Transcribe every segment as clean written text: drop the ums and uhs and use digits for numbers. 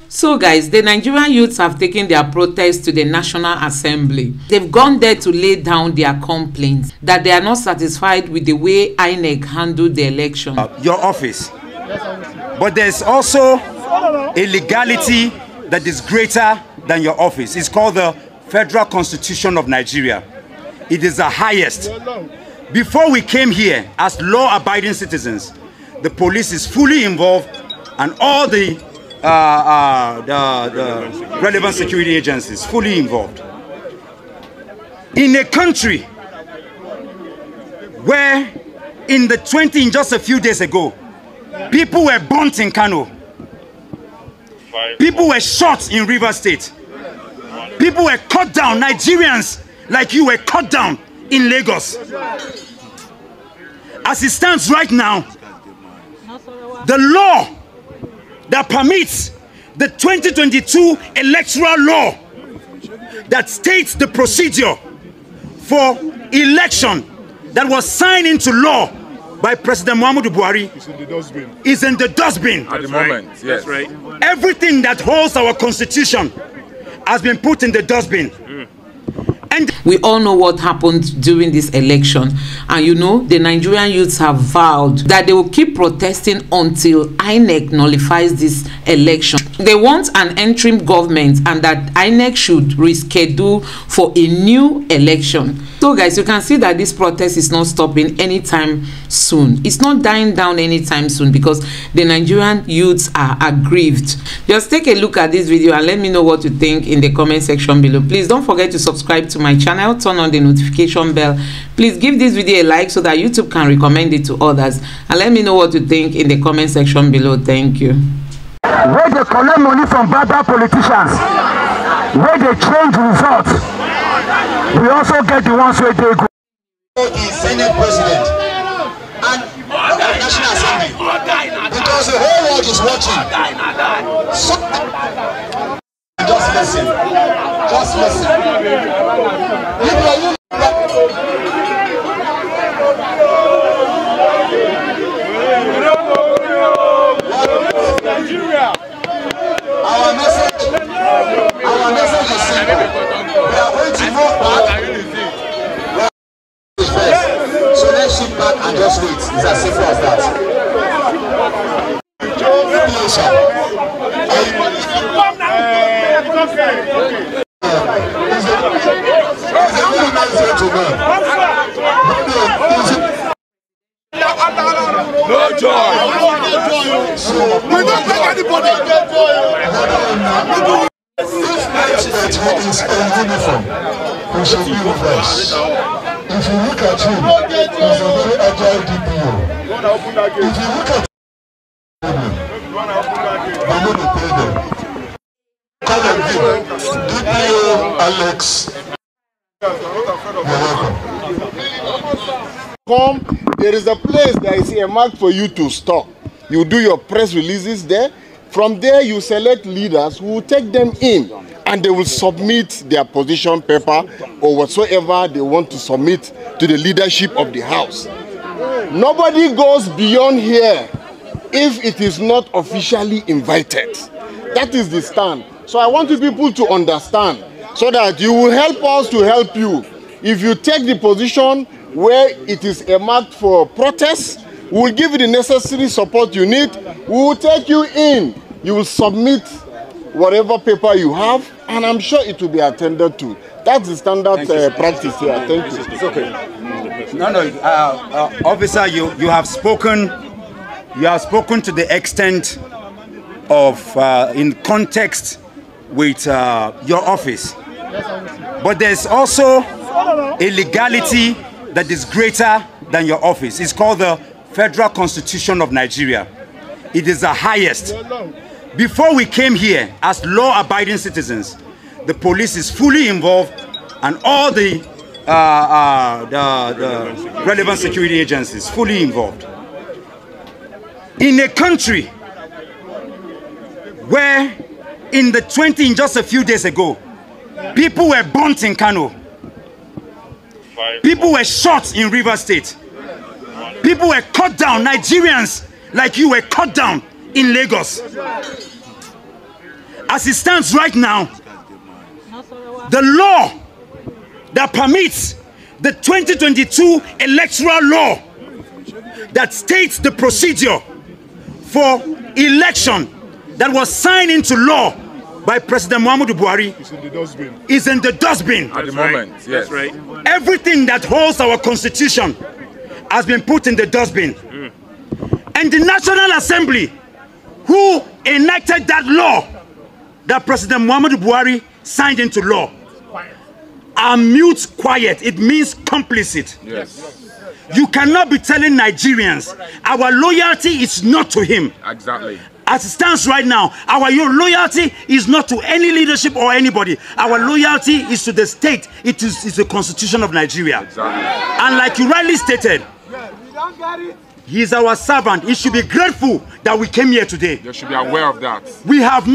So guys, the Nigerian youths have taken their protest to the National Assembly. They've gone there to lay down their complaints that they are not satisfied with the way INEC handled the election. Your office. But there's also a legality that is greater than your office. It's called the Federal Constitution of Nigeria. It is the highest. Before we came here as law-abiding citizens, the police is fully involved and all the relevant security agencies fully involved. In a country where in just a few days ago, people were burnt in Kano, people were shot in Rivers State, people were cut down, Nigerians like you were cut down in Lagos. As it stands right now, the law that permits the 2022 electoral law that states the procedure for election that was signed into law by President Muhammadu Buhari is in the dustbin. At the moment, yes. That's right. Everything that holds our constitution has been put in the dustbin. And we all know what happened during this election, and you know the Nigerian youths have vowed that they will keep protesting until INEC nullifies this election. They want an interim government and that INEC should reschedule for a new election. So guys, you can see that this protest is not stopping anytime soon. It's not dying down anytime soon because the Nigerian youths are aggrieved. Just take a look at this video and let me know what you think in the comment section below. Please don't forget to subscribe to my channel, turn on the notification bell. Please give this video a like so that YouTube can recommend it to others, and let me know what you think in the comment section below. Thank you. Where they collect money from bad politicians, where they change results, we also get the ones where they go. The Senate President and the National Assembly, because the whole world is watching. So, just listen. Just listen. Our message is simple. We are going to move back. So let's sit back and just wait. It's as simple as that. No joy. We don't take anybody. If that is a uniform, we should be reversed. If you look at him, he's a very agile DPO. If you look at him, they're going to pay them. Call them DPO Alex. You're welcome. There is a place that is earmarked for you to stop. You do your press releases there. From there, you select leaders who will take them in, and they will submit their position paper or whatsoever they want to submit to the leadership of the House. Nobody goes beyond here if it is not officially invited. That is the stand. So I want you people to understand so that you will help us to help you. If you take the position where it is earmarked for protest, we will give you the necessary support you need. We will take you in. You will submit whatever paper you have, and I'm sure it will be attended to. That's the standard practice here. Thank you. It's okay. No, officer, you have spoken. You have spoken to the extent of in context with your office, but there's also a legality that is greater than your office. It's called the Federal Constitution of Nigeria. It is the highest. Before we came here as law-abiding citizens, the police is fully involved and all the relevant security agencies fully involved. In a country where in just a few days ago, people were burnt in Kano, people were shot in Rivers State, people were cut down, Nigerians like you were cut down in Lagos. as it stands right now, the law that permits the 2022 electoral law that states the procedure for election that was signed into law by President Muhammadu Buhari is in the dustbin. At the moment, yes. That's right. Everything that holds our constitution has been put in the dustbin. And the National Assembly, who enacted that law that President Muhammadu Buhari signed into law, are mute quiet. It means complicit. Yes. You cannot be telling Nigerians our loyalty is not to him. Exactly. As it stands right now, our loyalty is not to any leadership or anybody. Our loyalty is to the state. It is the constitution of Nigeria. Exactly. And like you rightly stated, he is our servant. He should be grateful that we came here today. They should be aware of that. We have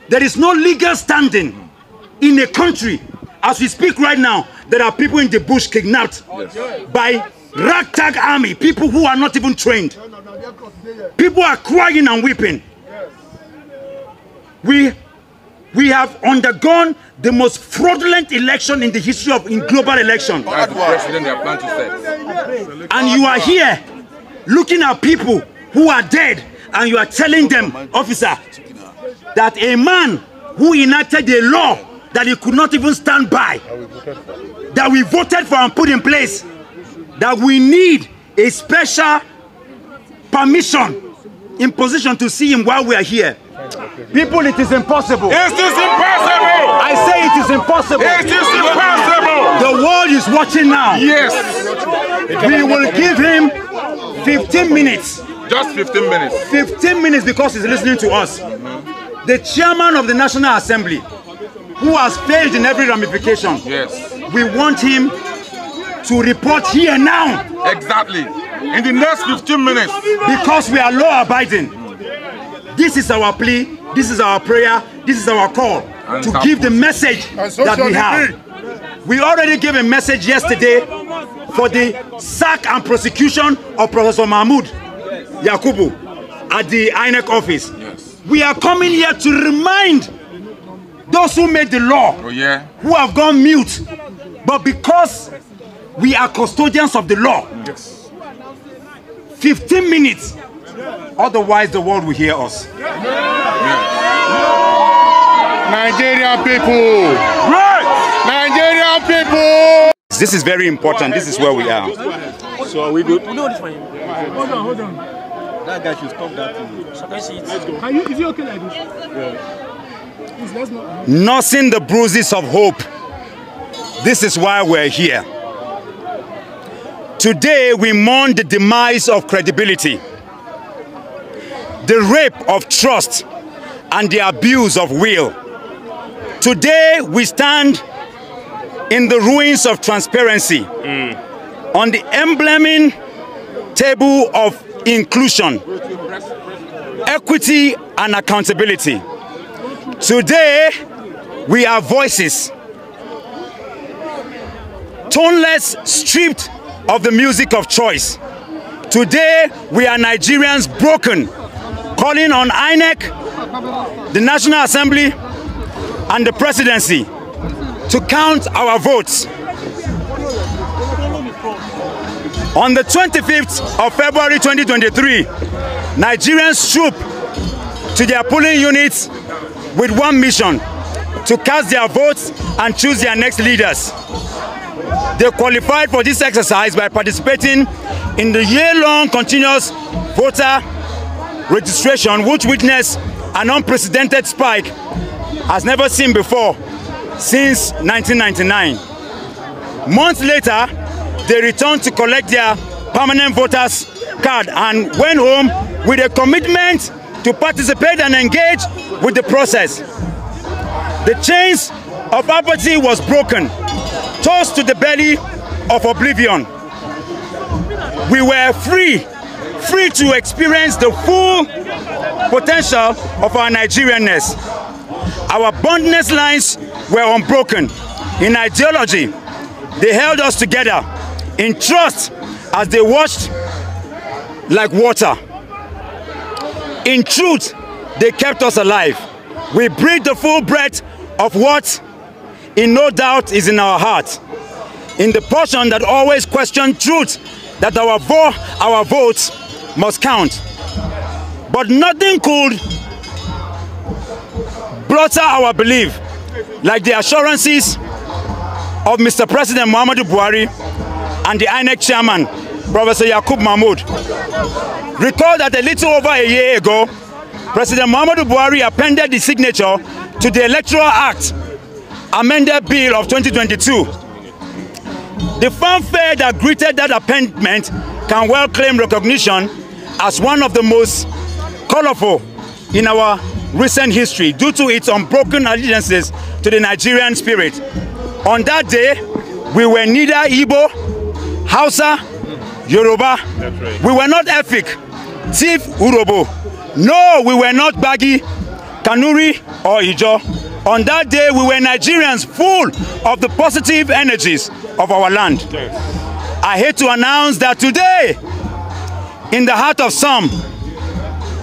there is no legal standing in a country. As we speak right now, there are people in the bush kidnapped by ragtag army, people who are not even trained. People are crying and weeping. We have undergone the most fraudulent election in the history of global election. That's the president they are planning to set. And you are here looking at people who are dead, and you are telling them, officer, that a man who enacted a law that he could not even stand by, that we voted for and put in place, that we need a special permission in position to see him while we are here. People, it is impossible. It is impossible. I say it is impossible. It is impossible. The world is watching now. Yes. We will give him 15 minutes. Just 15 minutes. 15 minutes because he's listening to us. The chairman of the National Assembly, who has failed in every ramification. Yes. We want him to report here now. Exactly. In the next 15 minutes. Because we are law abiding. This is our plea, this is our prayer, this is our call to give the message that we have. We already gave a message yesterday for the sack and prosecution of Professor Mahmoud Yakubu at the INEC office. Yes. We are coming here to remind those who made the law, who have gone mute, but because we are custodians of the law, 15 minutes, otherwise the world will hear us. Nigerian people! Right! Nigerian people! This is very important. This is where we are. So are we good? Hold on. That guy should stop that thing. So can I see it? Let's go. Is it okay like this? Yeah. Please, let's not. Nursing the bruises of hope. This is why we're here. Today we mourn the demise of credibility, the rape of trust, and the abuse of will. Today we stand in the ruins of transparency, on the emblem table of inclusion, equity, and accountability. Today we are voices, toneless, stripped of the music of choice. Today we are Nigerians broken, calling on INEC, the National Assembly, and the presidency to count our votes. On the 25th of February 2023, Nigerians trooped to their polling units with one mission: to cast their votes and choose their next leaders. They qualified for this exercise by participating in the year-long continuous voter registration, which witnessed an unprecedented spike as never seen before since 1999. Months later, they returned to collect their permanent voters card and went home with a commitment to participate and engage with the process. The chains of apathy was broken, tossed to the belly of oblivion. We were free to experience the full potential of our Nigerianness. Our bondness lines were unbroken. In ideology, they held us together. In trust, as they watched like water. In truth, they kept us alive. we breathe the full breath of what, in no doubt, is in our heart. In the portion that always question truth, that our votes must count. But nothing could blot our belief like the assurances of Mr. President Muhammadu Buhari and the INEC chairman, Professor Yakub Mahmood. Recall that a little over a year ago, President Muhammadu Buhari appended the signature to the Electoral Act, amended bill of 2022. The fanfare that greeted that amendment can well claim recognition as one of the most colorful in our recent history due to its unbroken allegiances to the Nigerian spirit. On that day, we were neither Igbo, Hausa, Yoruba. Right. We were not Efik, Tiv, Urobo. No, we were not Bagi, Kanuri, or Ijo. On that day, we were Nigerians full of the positive energies of our land. Okay. I hate to announce that today, in the heart of some,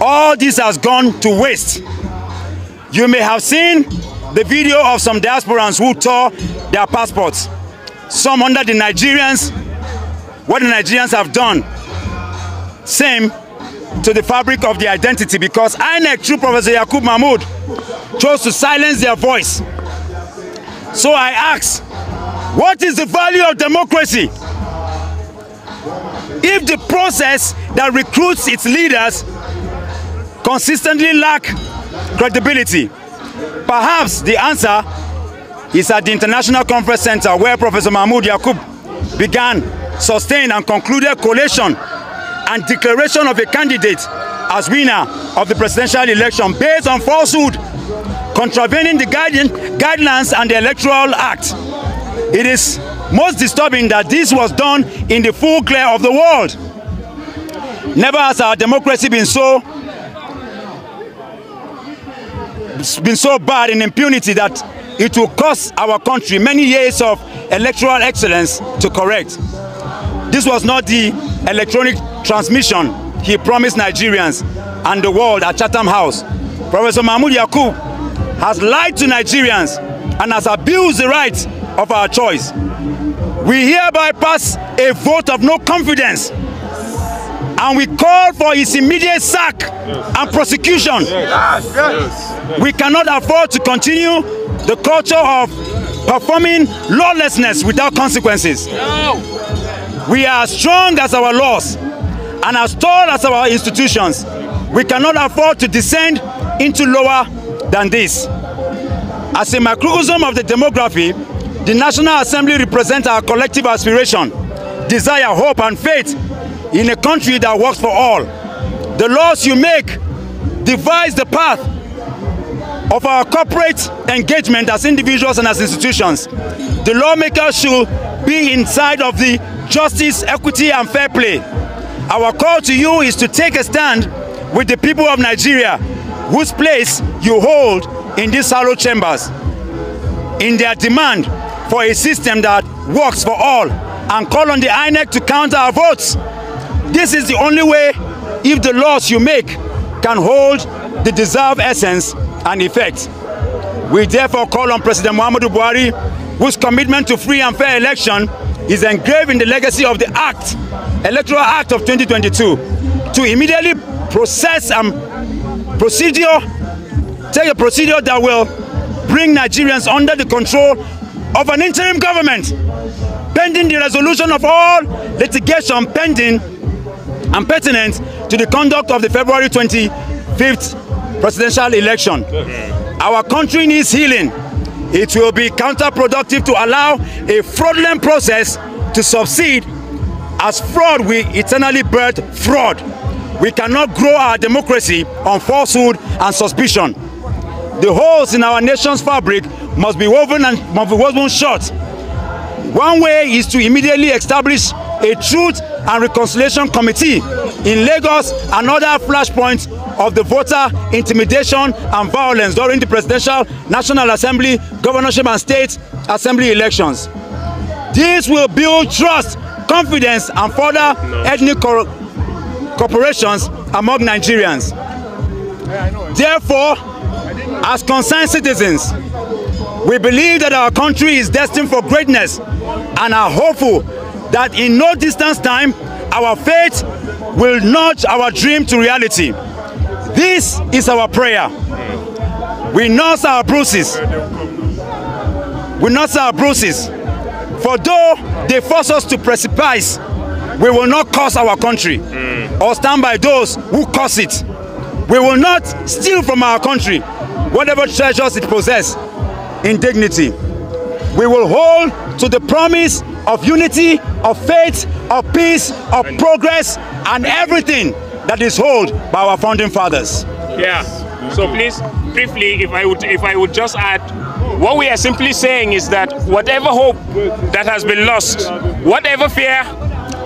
all this has gone to waste. You may have seen the video of some diasporans who tore their passports. Some under the Nigerians, what the Nigerians have done, same to the fabric of the identity, because INEC, through Professor Yakub Mahmood, chose to silence their voice. So I ask, what is the value of democracy if the process that recruits its leaders consistently lack credibility? Perhaps the answer is at the International Conference Center, where Professor Mahmoud Yakub began, sustained and concluded collation and declaration of a candidate as winner of the presidential election based on falsehood, contravening the guidelines and the Electoral Act. It is most disturbing that this was done in the full glare of the world. Never has our democracy been so bad in impunity that it will cost our country many years of electoral excellence to correct. This was not the electronic transmission he promised Nigerians and the world at Chatham House. Professor Mahmoud Yakub has lied to Nigerians and has abused the rights of our choice. We hereby pass a vote of no confidence, and we call for his immediate sack and prosecution. We cannot afford to continue the culture of performing lawlessness without consequences. We are as strong as our laws and as tall as our institutions. We cannot afford to descend into lower than this. As a microcosm of the demography, the National Assembly represents our collective aspiration, desire, hope, and faith in a country that works for all. The laws you make devise the path of our corporate engagement as individuals and as institutions. The lawmakers should be inside of the justice, equity, and fair play. Our call to you is to take a stand with the people of Nigeria, whose place you hold in these hollow chambers, in their demand for a system that works for all, and call on the INEC to count our votes. This is the only way if the laws you make can hold the deserved essence and effect. We therefore call on President Muhammadu Buhari, whose commitment to free and fair election is engraved in the legacy of the Act, Electoral Act of 2022, to immediately take a procedure that will bring Nigerians under the control of an interim government, pending the resolution of all litigation pending and pertinent to the conduct of the February 25th presidential election. Our country needs healing. It will be counterproductive to allow a fraudulent process to succeed, as fraud will eternally birth fraud. We cannot grow our democracy on falsehood and suspicion. The holes in our nation's fabric must be woven shut. One way is to immediately establish a Truth and Reconciliation Committee in Lagos and other flashpoints of the voter intimidation and violence during the presidential, National Assembly, governorship and state assembly elections. This will build trust, confidence and further ethnic cooperations among Nigerians. Therefore, As concerned citizens, we believe that our country is destined for greatness and are hopeful that in no distant time, our faith will nudge our dream to reality. This is our prayer. We nurse our bruises. For though they force us to precipice, we will not curse our country or stand by those who curse it. We will not steal from our country whatever treasures it possesses in dignity. We will hold to the promise of unity, of faith, of peace, of progress, and everything that is held by our founding fathers. Yeah. So please, briefly, if I would just add, what we are simply saying is that whatever hope that has been lost, whatever fear,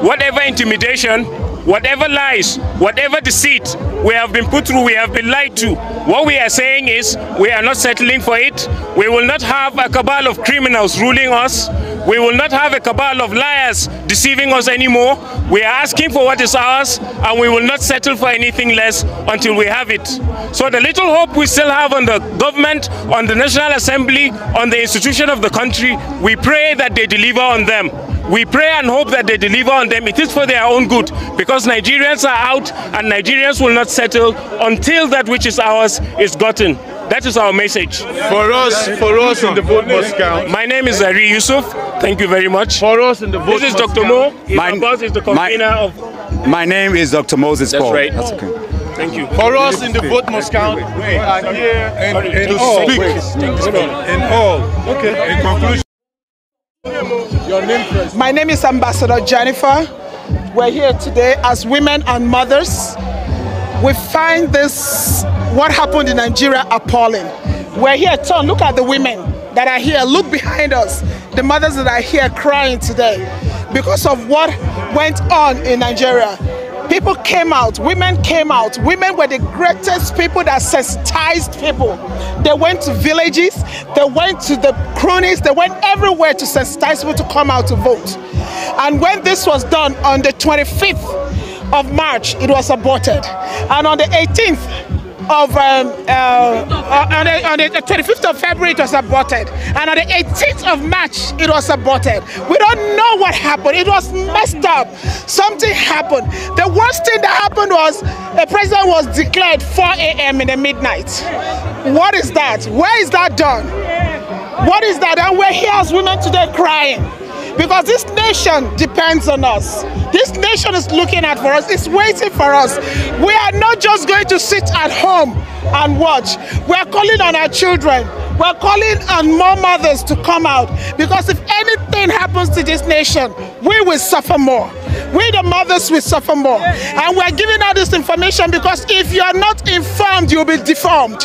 whatever intimidation, whatever lies, whatever deceit we have been put through, we have been lied to. What we are saying is we are not settling for it. We will not have a cabal of criminals ruling us. We will not have a cabal of liars deceiving us anymore. We are asking for what is ours, and we will not settle for anything less until we have it. So the little hope we still have on the government, on the National Assembly, on the institution of the country, we pray that they deliver on them. We pray and hope that they deliver on them. It is for their own good, because Nigerians are out and Nigerians will not settle until that which is ours is gotten. That is our message. For us in the vote must count. My name is Zari Yusuf. Thank you very much. For us in the vote This is Dr. Mo. My boss is the convener of... My name is Dr. Moses Paul. That's right. That's okay. Thank you. For us in the vote must count. We are here to speak in all. Okay. In conclusion. Your name first. My name is Ambassador Jennifer. We're here today as women and mothers. We find this, what happened in Nigeria, appalling. We're here, turn, look at the women that are here, look behind us, the mothers that are here crying today because of what went on in Nigeria. People came out, women came out. Women were the greatest people that sensitized people. They went to villages, they went to the cronies, they went everywhere to sensitize people to come out to vote. And when this was done on the 25th of March, it was aborted. And on the 18th of on the 25th of February, it was aborted. And on the 18th of March, it was aborted. We don't know what happened. It was messed up. Something happened. The worst thing that happened was the president was declared 4 a.m. in the midnight. What is that? Where is that done? What is that? And we're here as women today crying, because this nation depends on us. This nation is looking out for us. It's waiting for us. We are not just going to sit at home and watch. We are calling on our children. We're calling on more mothers to come out, because if anything happens to this nation, we will suffer more. We the mothers will suffer more. And we're giving out this information because if you are not informed, you'll be deformed.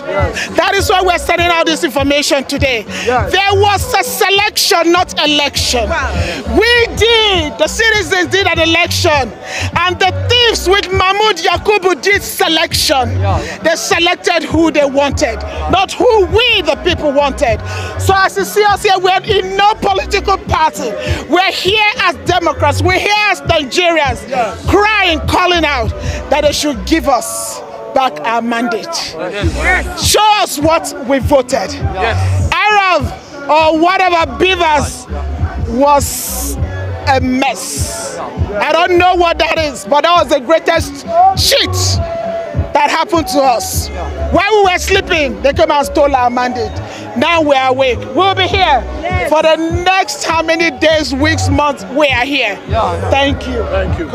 That is why we're sending out this information today. There was a selection, not election. The citizens did an election, and the thieves with Mahmoud Yakubu did selection. They selected who they wanted, not who we the people wanted. So as you see us here, we're in no political party. We're here as Democrats. We're here as Nigerians, crying, calling out that they should give us back our mandate. Show us what we voted. Arab or whatever Beavers was a mess. I don't know what that is, but that was the greatest shit that happened to us. While we were sleeping, they came and stole our mandate. Now we are awake. We'll be here for the next how many days, weeks, months we are here. Thank you. Thank you.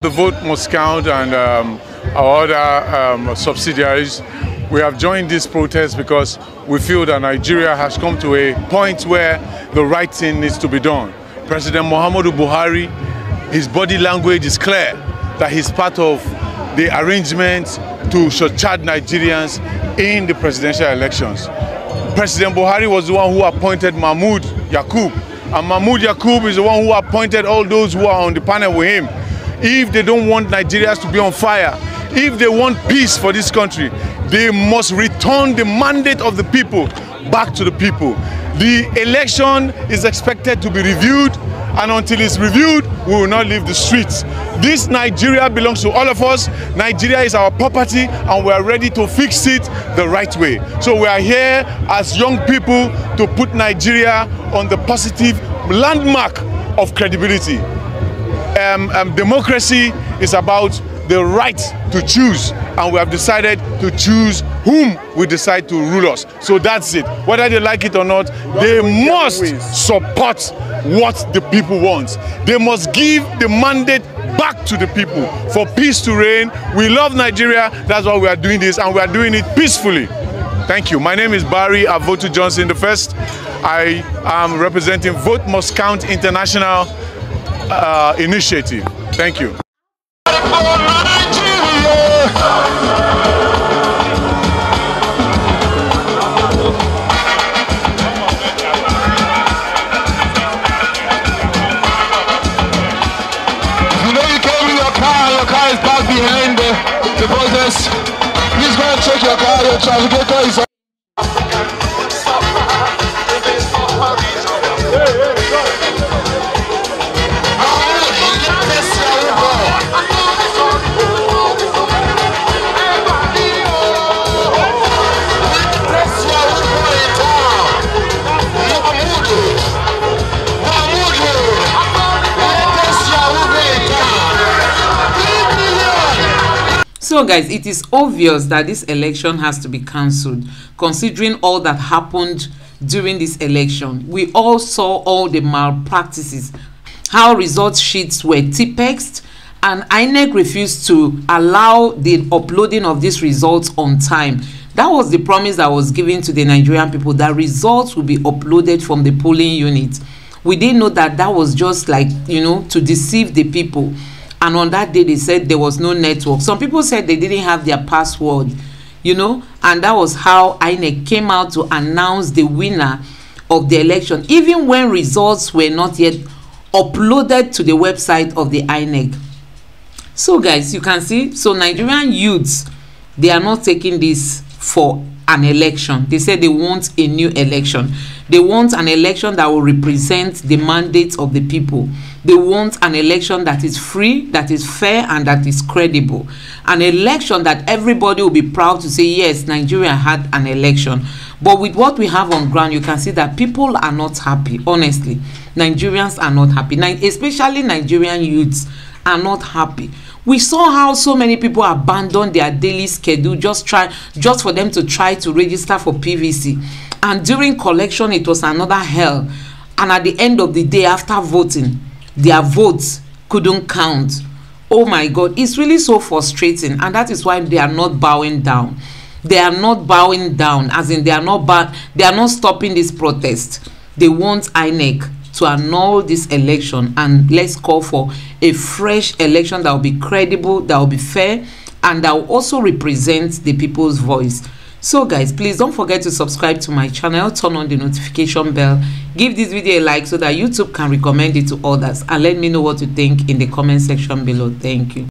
The vote must count, and our other subsidiaries, we have joined this protest because we feel that Nigeria has come to a point where the right thing needs to be done. President Muhammadu Buhari, his body language is clear that he's part of the arrangement to shortchange Nigerians in the presidential elections. President Buhari was the one who appointed Mahmoud Yakub, and Mahmoud Yakub is the one who appointed all those who are on the panel with him. If they don't want Nigerians to be on fire, if they want peace for this country, they must return the mandate of the people back to the people. The election is expected to be reviewed and until it's reviewed, we will not leave the streets. This Nigeria belongs to all of us. Nigeria is our property, and we are ready to fix it the right way. So we are here as young people to put Nigeria on the positive landmark of credibility. Democracy is about the right to choose, and we have decided to choose whom we decide to rule us. So that's it. Whether they like it or not, they must support what the people want. They must give the mandate back to the people for peace to reign. We love Nigeria. That's why we are doing this, and we are doing it peacefully. Thank you. My name is Barry Avotu Johnson the First. I am representing Vote Must Count International initiative. Thank you. Is back behind the protest. Please go and check your car. Your navigator is on. So guys, it is obvious that this election has to be cancelled, considering all that happened during this election. We all saw all the malpractices, how result sheets were tipexed, and INEC refused to allow the uploading of these results on time. That was the promise that was given to the Nigerian people, that results will be uploaded from the polling unit. We didn't know that that was just like, you know, to deceive the people. And on that day, they said there was no network. Some people said they didn't have their password, you know, and that was how INEC came out to announce the winner of the election, even when results were not yet uploaded to the website of the INEC. So guys, you can see, so Nigerian youths, they are not taking this for an election. They said they want a new election. They want an election that will represent the mandate of the people. They want an election that is free, that is fair, and that is credible. An election that everybody will be proud to say, yes, Nigeria had an election. But with what we have on ground, you can see that people are not happy. Honestly, Nigerians are not happy. Especially Nigerian youths are not happy. We saw how so many people abandoned their daily schedule just for them to try to register for PVC. And during collection, it was another hell. And at the end of the day, after voting, their votes couldn't count. Oh my God, it's really so frustrating, and that is why they are not bowing down. They are not bowing down, as in they are not stopping this protest. They want INEC to annul this election, and let's call for a fresh election that will be credible, that will be fair, and that will also represent the people's voice. So guys, please don't forget to subscribe to my channel, turn on the notification bell, give this video a like so that YouTube can recommend it to others, and let me know what you think in the comment section below. Thank you.